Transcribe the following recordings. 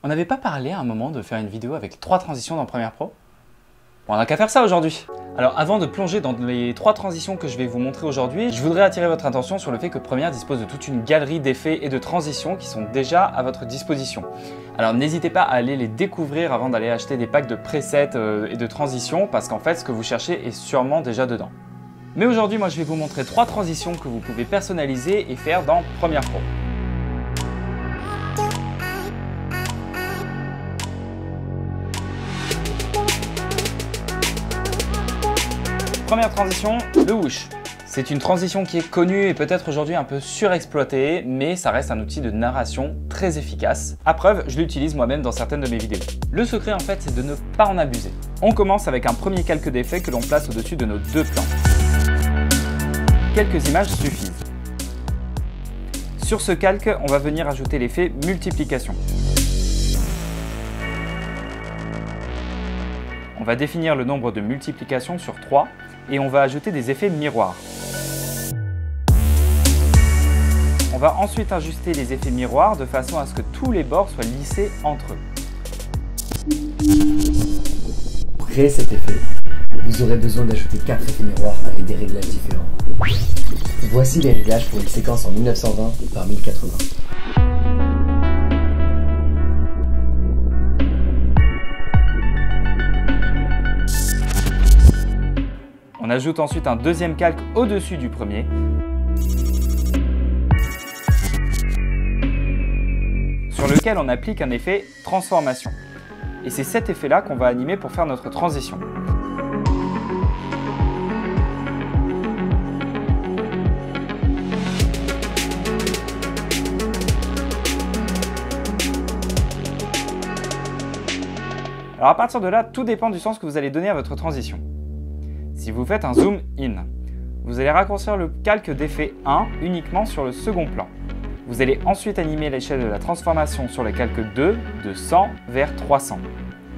On n'avait pas parlé à un moment de faire une vidéo avec 3 transitions dans Premiere Pro? Bon, on n'a qu'à faire ça aujourd'hui. Alors avant de plonger dans les 3 transitions que je vais vous montrer aujourd'hui, je voudrais attirer votre attention sur le fait que Premiere dispose de toute une galerie d'effets et de transitions qui sont déjà à votre disposition. Alors n'hésitez pas à aller les découvrir avant d'aller acheter des packs de presets et de transitions, parce qu'en fait ce que vous cherchez est sûrement déjà dedans. Mais aujourd'hui, moi je vais vous montrer 3 transitions que vous pouvez personnaliser et faire dans Premiere Pro. Première transition, le whoosh. C'est une transition qui est connue et peut-être aujourd'hui un peu surexploitée, mais ça reste un outil de narration très efficace. À preuve, je l'utilise moi-même dans certaines de mes vidéos. Le secret en fait, c'est de ne pas en abuser. On commence avec un premier calque d'effet que l'on place au-dessus de nos 2 plans. Quelques images suffisent. Sur ce calque, on va venir ajouter l'effet multiplication. On va définir le nombre de multiplications sur 3 et on va ajouter des effets miroirs. On va ensuite ajuster les effets miroirs de façon à ce que tous les bords soient lissés entre eux. Pour créer cet effet, vous aurez besoin d'ajouter 4 effets miroirs avec des réglages différents. Voici les réglages pour une séquence en 1920 par 1080. On ajoute ensuite un deuxième calque au-dessus du premier. Sur lequel on applique un effet transformation. Et c'est cet effet-là qu'on va animer pour faire notre transition. Alors à partir de là, tout dépend du sens que vous allez donner à votre transition. Si vous faites un zoom in, vous allez raccourcir le calque d'effet 1 uniquement sur le second plan. Vous allez ensuite animer l'échelle de la transformation sur le calque 2 de 100 vers 300.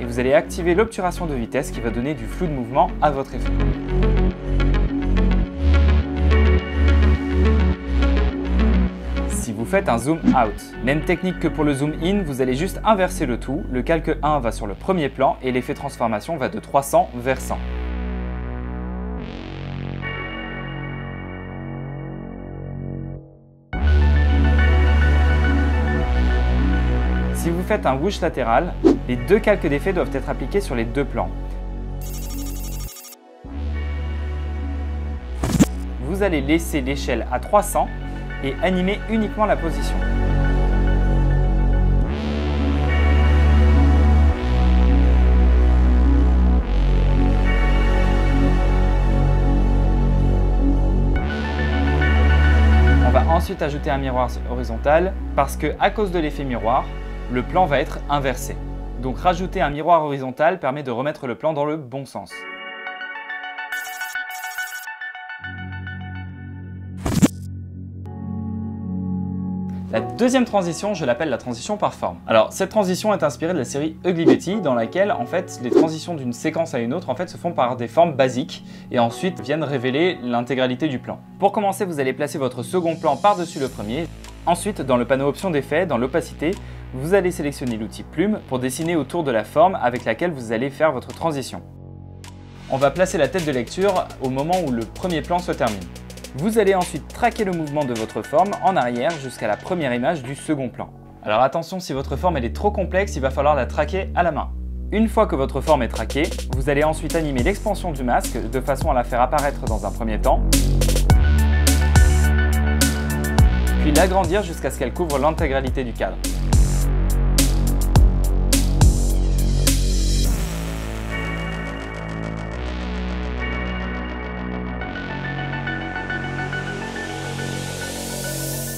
Et vous allez activer l'obturation de vitesse qui va donner du flou de mouvement à votre effet. Si vous faites un zoom out, même technique que pour le zoom in, vous allez juste inverser le tout. Le calque 1 va sur le premier plan et l'effet transformation va de 300 vers 100. Si vous faites un whoosh latéral, les 2 calques d'effet doivent être appliqués sur les 2 plans. Vous allez laisser l'échelle à 300 et animer uniquement la position. On va ensuite ajouter un miroir horizontal parce que, à cause de l'effet miroir, le plan va être inversé. Donc rajouter un miroir horizontal permet de remettre le plan dans le bon sens. La deuxième transition, je l'appelle la transition par forme. Alors cette transition est inspirée de la série Ugly Betty, dans laquelle en fait les transitions d'une séquence à une autre se font par des formes basiques et ensuite viennent révéler l'intégralité du plan. Pour commencer, vous allez placer votre second plan par-dessus le premier. Ensuite, dans le panneau options d'effet, dans l'opacité, vous allez sélectionner l'outil plume pour dessiner autour de la forme avec laquelle vous allez faire votre transition. On va placer la tête de lecture au moment où le premier plan se termine. Vous allez ensuite traquer le mouvement de votre forme en arrière jusqu'à la première image du second plan. Alors attention, si votre forme elle est trop complexe, il va falloir la traquer à la main. Une fois que votre forme est traquée, vous allez ensuite animer l'expansion du masque de façon à la faire apparaître dans un premier temps, puis l'agrandir jusqu'à ce qu'elle couvre l'intégralité du cadre.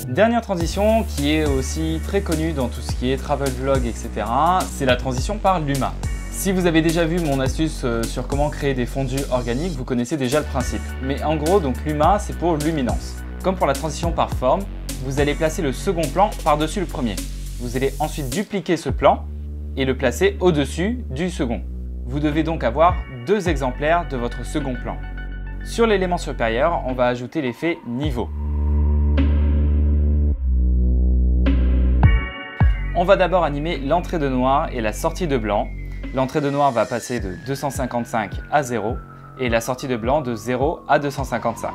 Dernière transition qui est aussi très connue dans tout ce qui est travel vlog, etc. C'est la transition par Luma. Si vous avez déjà vu mon astuce sur comment créer des fondus organiques, vous connaissez déjà le principe. Mais en gros, donc Luma, c'est pour luminance. Comme pour la transition par forme, vous allez placer le second plan par-dessus le premier. Vous allez ensuite dupliquer ce plan et le placer au-dessus du second. Vous devez donc avoir 2 exemplaires de votre second plan. Sur l'élément supérieur, on va ajouter l'effet niveau. On va d'abord animer l'entrée de noir et la sortie de blanc. L'entrée de noir va passer de 255 à 0 et la sortie de blanc de 0 à 255.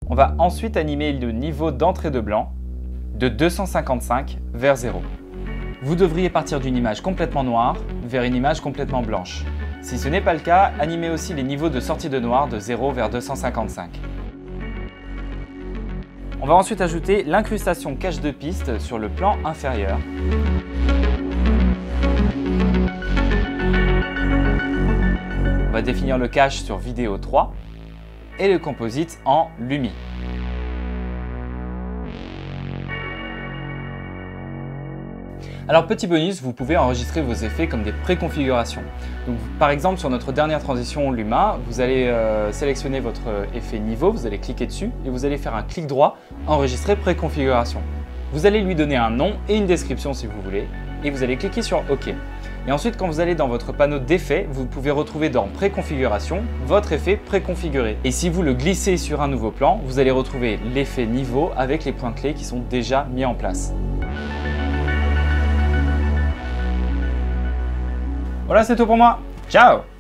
On va ensuite animer le niveau d'entrée de blanc de 255 vers 0. Vous devriez partir d'une image complètement noire vers une image complètement blanche. Si ce n'est pas le cas, animez aussi les niveaux de sortie de noir de 0 vers 255. On va ensuite ajouter l'incrustation cache de piste sur le plan inférieur. On va définir le cache sur vidéo 3 et le composite en Lumi. Alors petit bonus, vous pouvez enregistrer vos effets comme des préconfigurations. Donc, par exemple sur notre dernière transition Luma, vous allez sélectionner votre effet niveau, vous allez cliquer dessus et vous allez faire un clic droit, enregistrer préconfiguration. Vous allez lui donner un nom et une description si vous voulez et vous allez cliquer sur OK. Et ensuite quand vous allez dans votre panneau d'effets, vous pouvez retrouver dans préconfiguration votre effet préconfiguré. Et si vous le glissez sur un nouveau plan, vous allez retrouver l'effet niveau avec les points clés qui sont déjà mis en place. Voilà, c'est tout pour moi. Ciao!